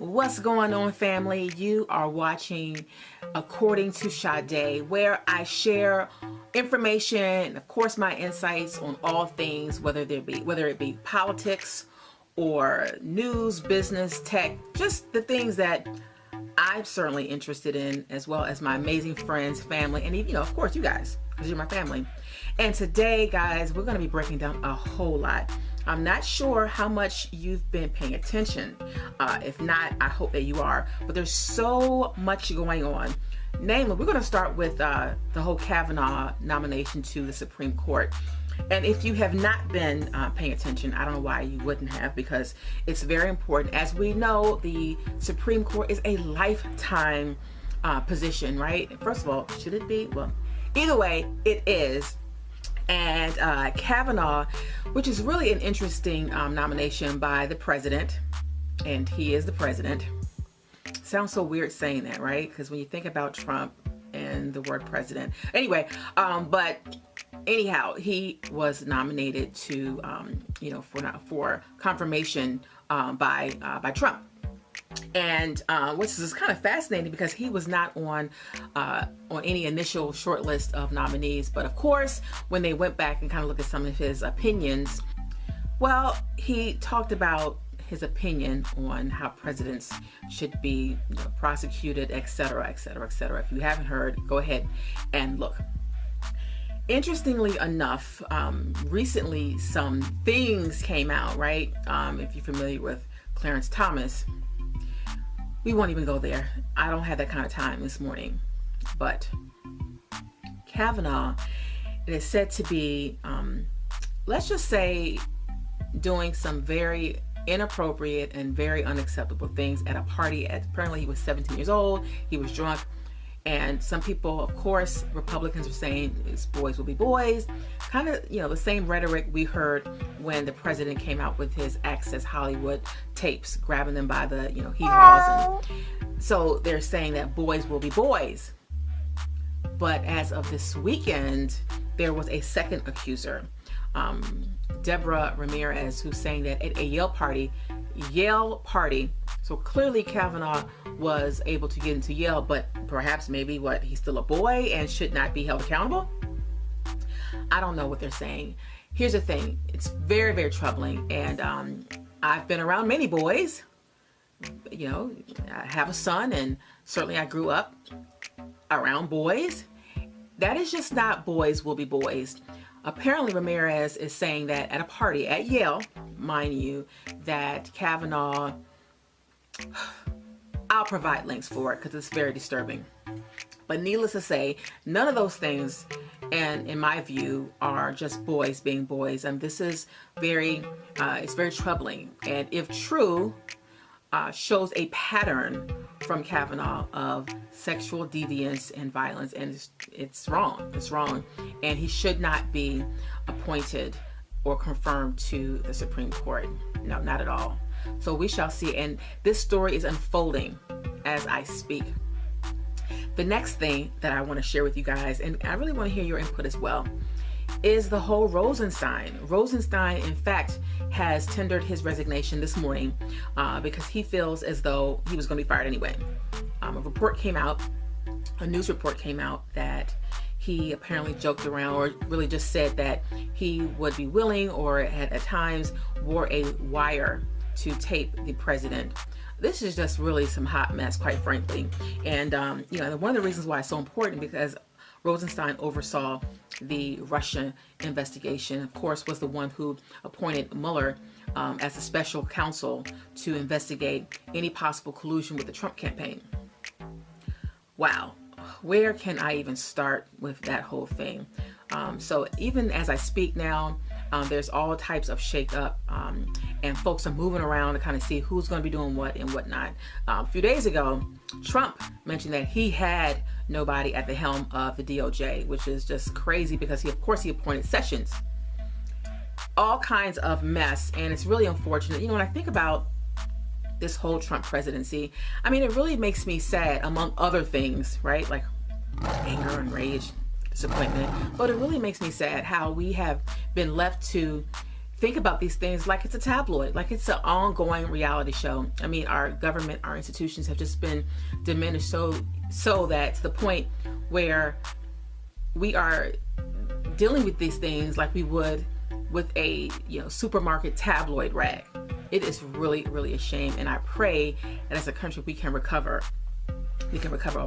What's going on, family? You are watching According to Sade, where I share information, of course, my insights on all things, whether it be politics or news, business, tech, just the things that I'm certainly interested in, as well as my amazing friends, family, and even, of course, you guys, because you're my family. And today, guys, we're going to be breaking down a whole lot. I'm not sure how much you've been paying attention. If not, I hope that you are. But there's so much going on. Namely, we're going to start with the whole Kavanaugh nomination to the Supreme Court. And if you have not been paying attention, I don't know why you wouldn't have, because it's very important. As we know, the Supreme Court is a lifetime position, right? First of all, should it be? Well, either way, it is. And Kavanaugh, which is really an interesting nomination by the president, and he is the president. Sounds so weird saying that, right? Because when you think about Trump and the word president. Anyway, but anyhow, he was nominated to, for confirmation by Trump. And which is kind of fascinating because he was not on any initial short list of nominees. But of course, when they went back and kind of looked at some of his opinions, well, he talked about his opinion on how presidents should be prosecuted, etc., etc., etc. If you haven't heard, go ahead and look. Interestingly enough, recently some things came out, right? If you're familiar with Clarence Thomas, we won't even go there. I don't have that kind of time this morning. But Kavanaugh, it is said to be, let's just say, doing some very inappropriate and very unacceptable things at a party. Apparently he was 17 years old. He was drunk. And some people, of course, Republicans are saying it's boys will be boys. Kind of, the same rhetoric we heard when the president came out with his Access Hollywood tapes, grabbing them by the, hee-haws. And so they're saying that boys will be boys. But as of this weekend, there was a second accuser, Deborah Ramirez, who's saying that at a Yale party, so clearly Kavanaugh was able to get into Yale, but perhaps maybe he's still a boy and should not be held accountable? I don't know what they're saying. Here's the thing. It's very, very troubling. And I've been around many boys. I have a son, and certainly I grew up around boys. That is just not boys will be boys. Apparently Ramirez is saying that at a party at Yale, mind you, that Kavanaugh, I'll provide links for it because it's very disturbing. But needless to say, none of those things, and in my view, are just boys being boys. And this is it's very troubling. And if true, shows a pattern from Kavanaugh of sexual deviance and violence, and it's wrong. It's wrong, and he should not be appointed or confirmed to the Supreme Court. No, not at all. So we shall see, and this story is unfolding as I speak. The next thing that I want to share with you guys, and I really want to hear your input as well, is the whole Rosenstein. Rosenstein, in fact, has tendered his resignation this morning because he feels as though he was going to be fired anyway. A news report came out that he apparently joked around, or really just said that he would be willing, or had at times wore a wire to tape the president. This is just really some hot mess, quite frankly. And one of the reasons why it's so important, because Rosenstein oversaw the Russia investigation, of course, was the one who appointed Mueller as a special counsel to investigate any possible collusion with the Trump campaign. Wow, where can I even start with that whole thing? So even as I speak now, there's all types of shake-up, and folks are moving around to kind of see who's going to be doing what and whatnot. A few days ago, Trump mentioned that he had nobody at the helm of the DOJ, which is just crazy because he appointed Sessions. All kinds of mess, and it's really unfortunate. When I think about this whole Trump presidency, I mean, it really makes me sad, among other things, right? Like anger and rage, disappointment. But it really makes me sad how we have been left to think about these things like it's a tabloid, like it's an ongoing reality show. I mean, our government, our institutions have just been diminished so that to the point where we are dealing with these things like we would with a supermarket tabloid rag. It is really, really a shame, and I pray that as a country we can recover. We can recover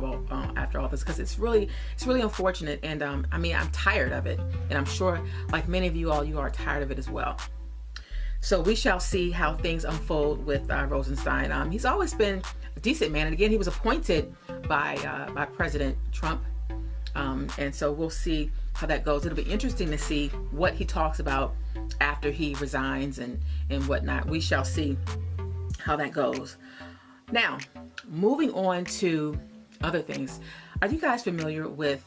after all this, because it's really unfortunate, and I mean, I'm tired of it, and I'm sure like many of you are tired of it as well. So we shall see how things unfold with Rosenstein. He's always been a decent man, and again, he was appointed by President Trump, and so we'll see how that goes. It'll be interesting to see what he talks about after he resigns and whatnot. We shall see how that goes. Now, moving on to other things. Are you guys familiar with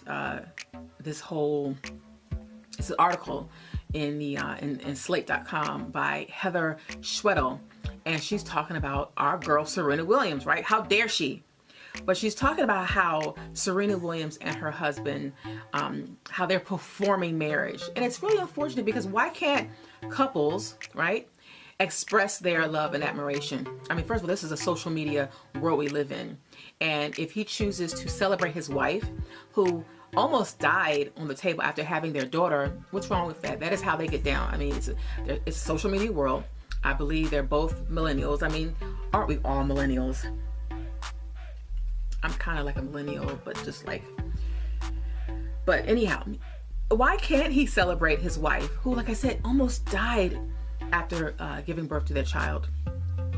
this article in the in Slate.com by Heather Schwedel, and she's talking about our girl Serena Williams, right? How dare she? But she's talking about how Serena Williams and her husband, how they're performing marriage. And it's really unfortunate, because why can't couples, right, express their love and admiration? I mean, first of all, this is a social media world we live in. And if he chooses to celebrate his wife, who almost died on the table after having their daughter, what's wrong with that? That is how they get down. I mean, it's a social media world. I believe they're both millennials. I mean, aren't we all millennials? I'm kind of like a millennial, but anyhow, why can't he celebrate his wife, who, like I said, almost died after giving birth to their child?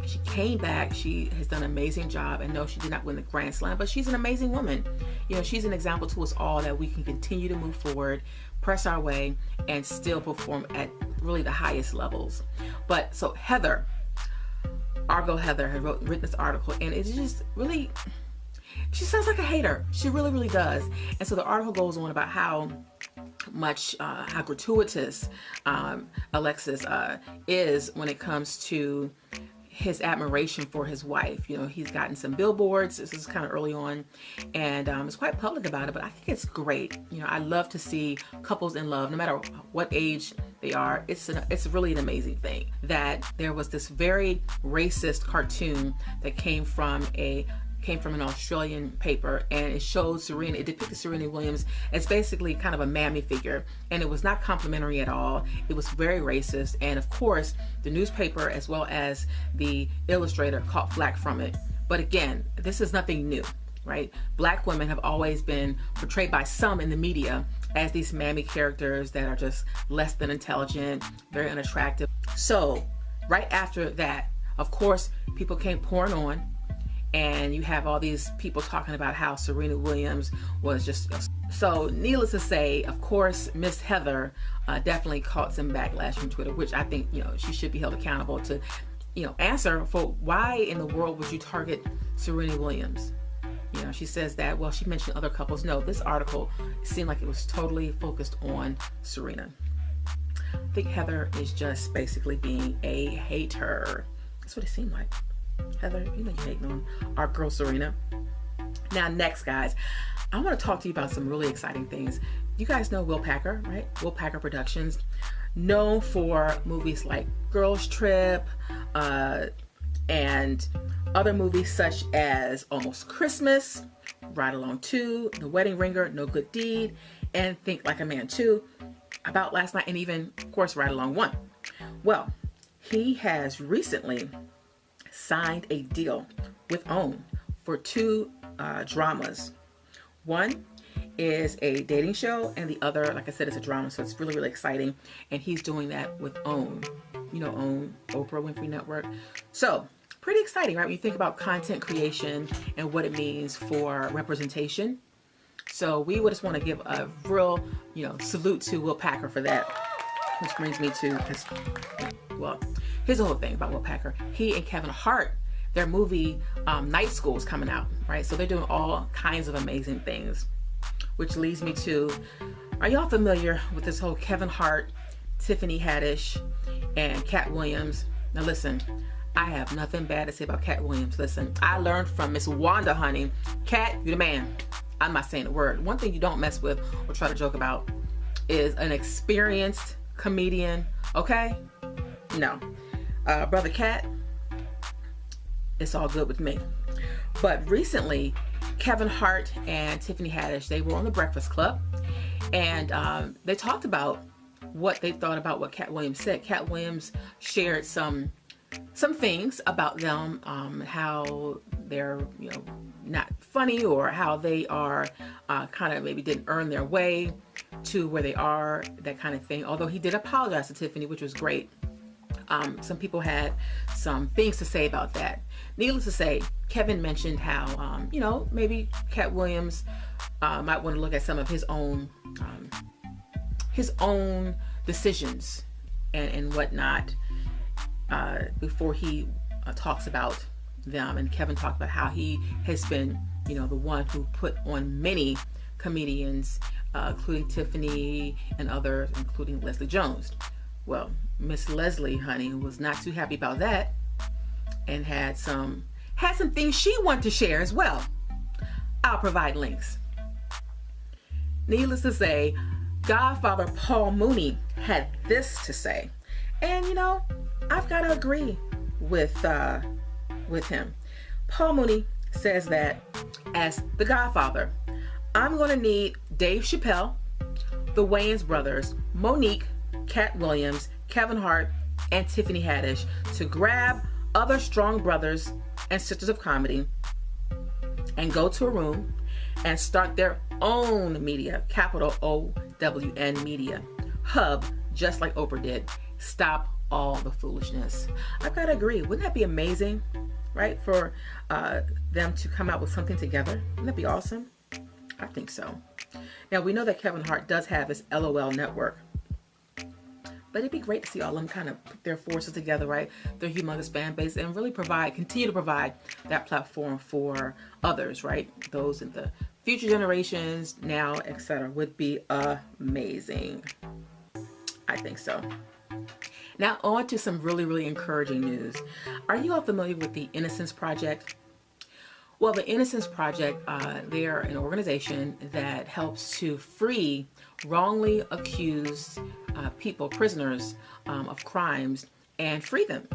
She came back. She has done an amazing job. And no, she did not win the Grand Slam, but she's an amazing woman. She's an example to us all that we can continue to move forward, press our way, and still perform at really the highest levels. But so Heather, Argo Heather, had written this article, and it's just really, she sounds like a hater. She really, really does. And so the article goes on about how gratuitous Alexis is when it comes to his admiration for his wife. He's gotten some billboards. This is kind of early on, and it's quite public about it, but I think it's great. I love to see couples in love, no matter what age they are. It's really an amazing thing that there was this very racist cartoon that came from an Australian paper, and it depicted Serena Williams as basically kind of a mammy figure, and it was not complimentary at all. It was very racist, and of course the newspaper as well as the illustrator caught flack from it. But again, this is nothing new, right? Black women have always been portrayed by some in the media as these mammy characters that are just less than intelligent, very unattractive. So right after that, of course, people came pouring on, and you have all these people talking about how Serena Williams was just... So needless to say, of course, Miss Heather definitely caught some backlash from Twitter, which I think, she should be held accountable to, answer for why in the world would you target Serena Williams? She says that, well, she mentioned other couples. No, this article seemed like it was totally focused on Serena. I think Heather is just basically being a hater. That's what it seemed like. Heather, you're hating on our girl Serena. Now, next, guys, I want to talk to you about some really exciting things. You guys know Will Packer, right? Will Packer Productions, known for movies like Girls Trip and other movies such as Almost Christmas, Ride Along 2, The Wedding Ringer, No Good Deed, and Think Like a Man 2, About Last Night, and even, of course, Ride Along 1. Well, he has recently signed a deal with OWN for 2 dramas. One is a dating show, and the other, like I said, is a drama, so it's really, really exciting. And he's doing that with OWN. OWN, Oprah Winfrey Network. So, pretty exciting, right? When you think about content creation and what it means for representation. So, we would just want to give a real, salute to Will Packer for that. Which brings me to, well, here's the whole thing about Will Packer. He and Kevin Hart, their movie Night School is coming out, right? So they're doing all kinds of amazing things, which leads me to, are y'all familiar with this whole Kevin Hart, Tiffany Haddish, and Katt Williams? Now listen, I have nothing bad to say about Katt Williams. Listen, I learned from Miss Wanda, honey. Katt, you're the man. I'm not saying a word. One thing you don't mess with or try to joke about is an experienced comedian, okay? No. Brother Katt, it's all good with me. But recently, Kevin Hart and Tiffany Haddish, they were on the Breakfast Club, and they talked about what they thought about what Katt Williams said. Katt Williams shared some things about them, how they're, you know, not funny, or how they are kind of maybe didn't earn their way to where they are, that kind of thing. Although he did apologize to Tiffany, which was great. Some people had some things to say about that. Needless to say, Kevin mentioned how, you know, maybe Katt Williams might want to look at some of his own decisions and whatnot before he talks about them. And Kevin talked about how he has been, you know, the one who put on many comedians, including Tiffany and others, including Leslie Jones. Well, Miss Leslie, honey, was not too happy about that, and had some things she wanted to share as well. I'll provide links. Needless to say, Godfather Paul Mooney had this to say, and you know, I've got to agree with him. Paul Mooney says that as the Godfather, I'm going to need Dave Chappelle, the Wayans brothers, Monique, Katt Williams, Kevin Hart, and Tiffany Haddish to grab other strong brothers and sisters of comedy and go to a room and start their own media, capital OWN media hub, just like Oprah did. Stop all the foolishness. I've got to agree. Wouldn't that be amazing, right? For them to come out with something together. Wouldn't that be awesome? I think so. Now, we know that Kevin Hart does have his LOL network, but it'd be great to see all of them kind of put their forces together, right? Their humongous fan base, and really continue to provide that platform for others, right? Those in the future generations, now, etc. would be amazing. I think so. Now on to some really, really encouraging news. Are you all familiar with the Innocence Project? Well, the Innocence Project, they are an organization that helps to free wrongly accused people, prisoners of crimes, and free them.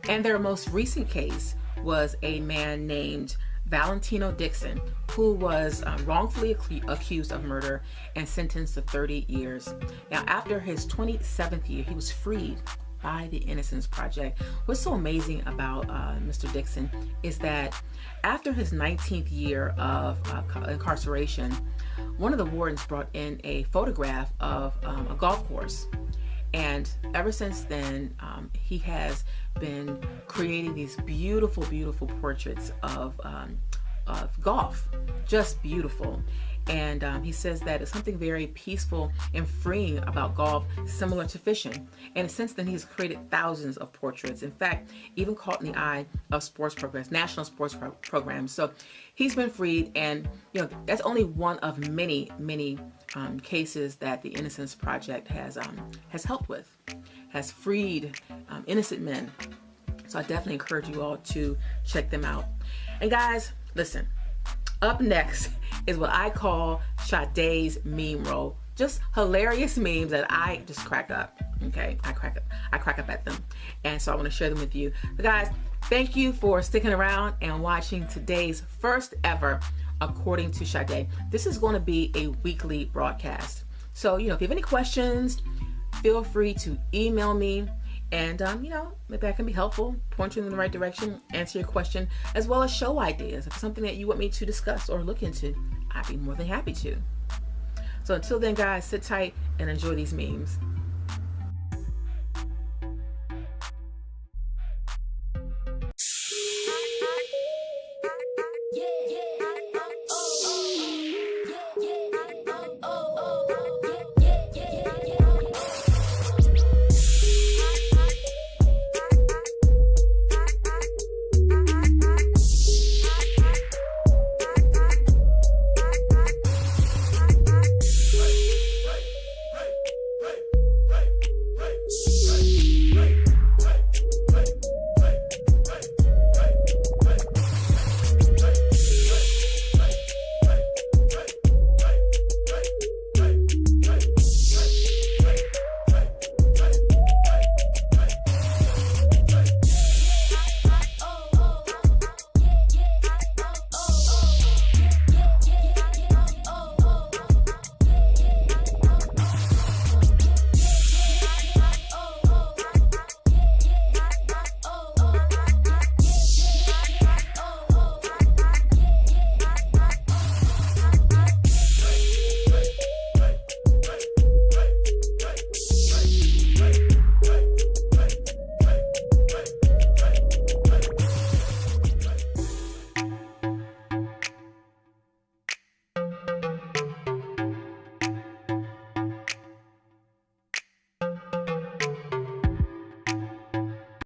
And their most recent case was a man named Valentino Dixon, who was wrongfully accused of murder and sentenced to 30 years. Now, after his 27th year, he was freed by the Innocence Project. What's so amazing about Mr. Dixon is that after his 19th year of incarceration, one of the wardens brought in a photograph of a golf course. And ever since then, he has been creating these beautiful, beautiful portraits of golf. Just beautiful. And he says that it's something very peaceful and freeing about golf, similar to fishing. And since then, he's created thousands of portraits. In fact, even caught in the eye of sports programs, national sports programs. So he's been freed, and you know, that's only one of many, many cases that the Innocence Project has helped with, has freed innocent men. So I definitely encourage you all to check them out. And guys, listen. Up next is what I call Sade's meme roll. Just hilarious memes that I just crack up. Okay, I crack up at them, and so I want to share them with you. But guys, thank you for sticking around and watching today's first ever According to Sade. This is going to be a weekly broadcast. So you know, if you have any questions, feel free to email me. And, you know, maybe I can be helpful, point you in the right direction, answer your question, as well as show ideas. If it's something that you want me to discuss or look into, I'd be more than happy to. So until then, guys, sit tight and enjoy these memes. Yeah, yeah.